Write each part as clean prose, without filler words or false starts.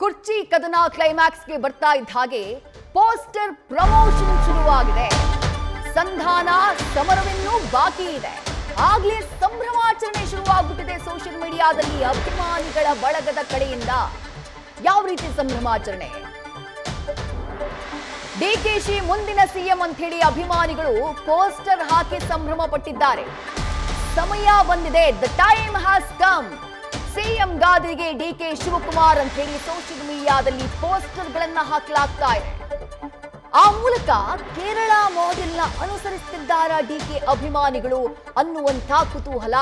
ಕುರ್ಚಿ ಕದನ ಕ್ಲೈಮ್ಯಾಕ್ಸ್ಗೆ ಬರ್ತಾ ಇದ್ದ ಹಾಗೆ ಪೋಸ್ಟರ್ ಪ್ರಮೋಷನ್ ಶುರುವಾಗಿದೆ. ಸಂಧಾನ ಸಮರವಿನ್ನೂ ಬಾಕಿ ಇದೆ. ಆಗ್ಲೇ ಸಂಭ್ರಮಾಚರಣೆ ಶುರುವಾಗ್ಬಿಟ್ಟಿದೆ ಸೋಷಿಯಲ್ ಮೀಡಿಯಾದಲ್ಲಿ ಅಭಿಮಾನಿಗಳ ಬಳಗದ ಕಡೆಯಿಂದ. ಯಾವ ರೀತಿ ಸಂಭ್ರಮಾಚರಣೆ? ಡಿಕೆಶಿ ಮುಂದಿನ ಸಿಎಂ ಅಂತ ಹೇಳಿ ಅಭಿಮಾನಿಗಳು ಪೋಸ್ಟರ್ ಹಾಕಿ ಸಂಭ್ರಮ ಪಟ್ಟಿದ್ದಾರೆ. ಸಮಯ ಬಂದಿದೆ, the time has come. CM ಗಾದಿಗೆ ಡಿಕೆ ಶಿವಕುಮಾರ್ ಅಂತ ಹೇಳಿ ಸೋಷಿಯಲ್ ಮೀಡಿಯಾದಲ್ಲಿ ಪೋಸ್ಟರ್ ಗಳನ್ನ ಹಾಕಲಾಗ್ತಾ ಇದೆ. ಆ ಮೂಲಕ ಕೇರಳ ಮಾಡೆಲ್ನ ಅನುಸರಿಸುತ್ತಿದ್ದಾರಾ ಡಿಕೆ ಅಭಿಮಾನಿಗಳು ಅನ್ನುವಂಥ ಕುತೂಹಲ.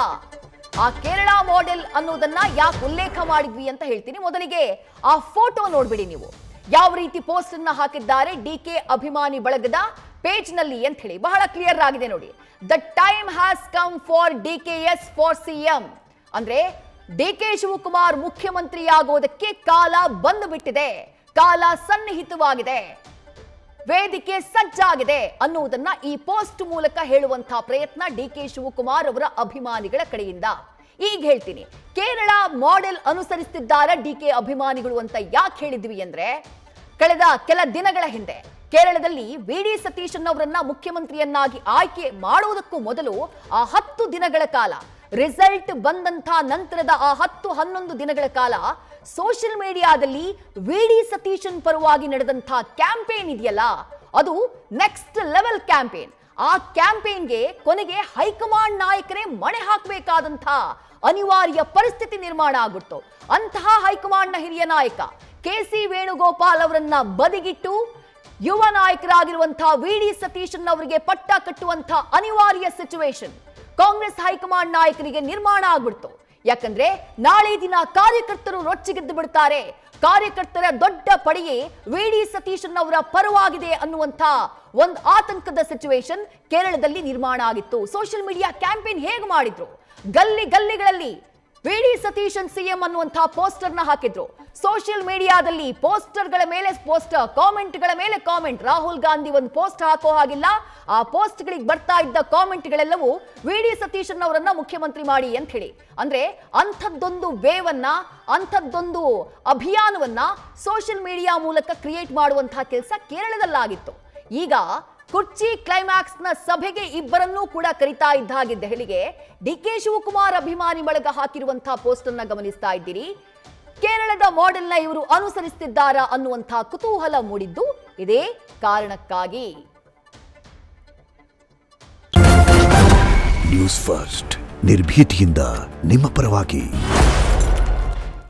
ಆ ಕೇರಳ ಮಾಡೆಲ್ ಅನ್ನೋದನ್ನ ಯಾಕೆ ಉಲ್ಲೇಖ ಮಾಡಿದ್ವಿ ಅಂತ ಹೇಳ್ತೀನಿ. ಮೊದಲಿಗೆ ಆ ಫೋಟೋ ನೋಡ್ಬಿಡಿ ನೀವು, ಯಾವ ರೀತಿ ಪೋಸ್ಟ್ ಅನ್ನ ಹಾಕಿದ್ದಾರೆ ಡಿಕೆ ಅಭಿಮಾನಿ ಬಳಗದ ಪೇಜ್ ನಲ್ಲಿ ಅಂತ ಹೇಳಿ ಬಹಳ ಕ್ಲಿಯರ್ ಆಗಿದೆ ನೋಡಿ. The time has come for DKS for CM. ಅಂದ್ರೆ ಡಿಕೆ ಶಿವಕುಮಾರ್ ಮುಖ್ಯಮಂತ್ರಿಯಾಗೋದಕ್ಕೆ ಕಾಲ ಬಂದು ಬಿಟ್ಟಿದೆ, ಕಾಲ ಸನ್ನಿಹಿತವಾಗಿದೆ, ವೇದಿಕೆ ಸಜ್ಜಾಗಿದೆ ಅನ್ನುವುದನ್ನ ಈ ಪೋಸ್ಟ್ ಮೂಲಕ ಹೇಳುವಂತಹ ಪ್ರಯತ್ನ ಡಿಕೆ ಶಿವಕುಮಾರ್ ಅವರ ಅಭಿಮಾನಿಗಳ ಕಡೆಯಿಂದ. ಈಗ ಹೇಳ್ತೀನಿ, ಕೇರಳ ಮಾಡೆಲ್ ಅನುಸರಿಸುತ್ತಿದ್ದಾರೆ ಡಿಕೆ ಅಭಿಮಾನಿಗಳು ಅಂತ ಯಾಕೆ ಹೇಳಿದ್ವಿ ಅಂದ್ರೆ, ಕಳೆದ ಕೆಲ ದಿನಗಳ ಹಿಂದೆ ಕೇರಳದಲ್ಲಿ ವಿ.ಡಿ. ಸತೀಶನ್ ಅವರನ್ನ ಮುಖ್ಯಮಂತ್ರಿಯನ್ನಾಗಿ ಆಯ್ಕೆ ಮಾಡುವುದಕ್ಕೂ ಮೊದಲು ಆ 10 ದಿನಗಳ ಕಾಲ, ರಿಸಲ್ಟ್ ಬಂದಂತ ನಂತರದ ಆ 10-11 ದಿನಗಳ ಕಾಲ ಸೋಷಿಯಲ್ ಮೀಡಿಯಾದಲ್ಲಿ ವಿ.ಡಿ. ಸತೀಶನ್ ಪರವಾಗಿ ನಡೆದಂತಹ ಕ್ಯಾಂಪೇನ್ ಇದೆಯಲ್ಲ, ಅದು ನೆಕ್ಸ್ಟ್ ಲೆವೆಲ್ ಕ್ಯಾಂಪೇನ್. ಆ ಕ್ಯಾಂಪೇನ್ಗೆ ಕೊನೆಗೆ ಹೈಕಮಾಂಡ್ ನಾಯಕರೇ ಮಣೆ ಹಾಕಬೇಕಾದಂತ ಅನಿವಾರ್ಯ ಪರಿಸ್ಥಿತಿ ನಿರ್ಮಾಣ ಆಗ್ಬಿಡ್ತು. ಅಂತಹ ಹೈಕಮಾಂಡ್ನ ಹಿರಿಯ ನಾಯಕ ಕೆ.ಸಿ. ವೇಣುಗೋಪಾಲ್ ಅವರನ್ನ ಬದಿಗಿಟ್ಟು ಯುವ ನಾಯಕರಾಗಿರುವಂತಹ ವಿ.ಡಿ. ಸತೀಶನ್ ಅವರಿಗೆ ಪಟ್ಟ ಕಟ್ಟುವಂತಹ ಅನಿವಾರ್ಯ ಸಿಚುವೇಶನ್ ಕಾಂಗ್ರೆಸ್ ಹೈಕಮಾಂಡ್ ನಾಯಕರಿಗೆ ನಿರ್ಮಾಣ ಆಗ್ಬಿಡ್ತು. ಯಾಕಂದ್ರೆ ನಾಳೆ ದಿನ ಕಾರ್ಯಕರ್ತರು ರೊಚ್ಚಿಗೆದ್ದು ಬಿಡ್ತಾರೆ, ಕಾರ್ಯಕರ್ತರ ದೊಡ್ಡ ಪಡೆಯೇ ವಿ.ಡಿ. ಸತೀಶನ್ ಅವರ ಪರವಾಗಿದೆ ಅನ್ನುವಂತ ಒಂದು ಆತಂಕದ ಸಿಚುವೇಶನ್ ಕೇರಳದಲ್ಲಿ ನಿರ್ಮಾಣ ಆಗಿತ್ತು. ಸೋಷಿಯಲ್ ಮೀಡಿಯಾ ಕ್ಯಾಂಪೇನ್ ಹೇಗೆ ಮಾಡಿದ್ರು? ಗಲ್ಲಿ ಗಲ್ಲಿಗಳಲ್ಲಿ ವಿ.ಡಿ. ಸತೀಶನ್ ಸಿಎಂ ಅನ್ನುವಂತಹ ಪೋಸ್ಟರ್ ನ ಹಾಕಿದ್ರು. ಸೋಷಿಯಲ್ ಮೀಡಿಯಾದಲ್ಲಿ ಪೋಸ್ಟರ್ಗಳ ಮೇಲೆ ಪೋಸ್ಟರ್, ಕಾಮೆಂಟ್ಗಳ ಮೇಲೆ ಕಾಮೆಂಟ್. ರಾಹುಲ್ ಗಾಂಧಿ ಒಂದು ಪೋಸ್ಟ್ ಹಾಕೋ ಹಾಗಿಲ್ಲ, ಆ ಪೋಸ್ಟ್ಗಳಿಗೆ ಬರ್ತಾ ಇದ್ದ ಕಾಮೆಂಟ್ಗಳೆಲ್ಲವೂ ವಿ.ಡಿ. ಸತೀಶನ್ ಅವರನ್ನ ಮುಖ್ಯಮಂತ್ರಿ ಮಾಡಿ ಅಂತ ಹೇಳಿ. ಅಂದ್ರೆ ಅಂಥದ್ದೊಂದು ವೇವನ್ನ, ಅಂಥದ್ದೊಂದು ಅಭಿಯಾನವನ್ನ ಸೋಷಿಯಲ್ ಮೀಡಿಯಾ ಮೂಲಕ ಕ್ರಿಯೇಟ್ ಮಾಡುವಂತಹ ಕೆಲಸ ಕೇರಳದಲ್ಲಾಗಿತ್ತು. ಈಗ ಕುರ್ಚಿ ಕ್ಲೈಮ್ಯಾಕ್ಸ್ ನ ಸಭೆಗೆ ಇಬ್ಬರನ್ನೂ ಕೂಡ ಕರಿತಾ ಇದ್ದ ಹಾಗೆ ದೆಹಲಿಗೆ ಡಿಕೆ ಶಿವಕುಮಾರ್ ಅಭಿಮಾನಿ ಬಳಗ ಹಾಕಿರುವಂತಹ ಪೋಸ್ಟ್ ಅನ್ನ ಗಮನಿಸ್ತಾ ಇದ್ದೀರಿ. ಕೇರಳದ ಮಾಡೆಲ್ ನ ಇವರು ಅನುಸರಿಸುತ್ತಿದ್ದಾರಾ ಅನ್ನುವಂತಹ ಕುತೂಹಲ ಮೂಡಿದ್ದು ಇದೇ ಕಾರಣಕ್ಕಾಗಿ. ನ್ಯೂಸ್ ಫಸ್ಟ್, ನಿರ್ಭೀತಿಯಿಂದ ನಿಮ್ಮ ಪರವಾಗಿ.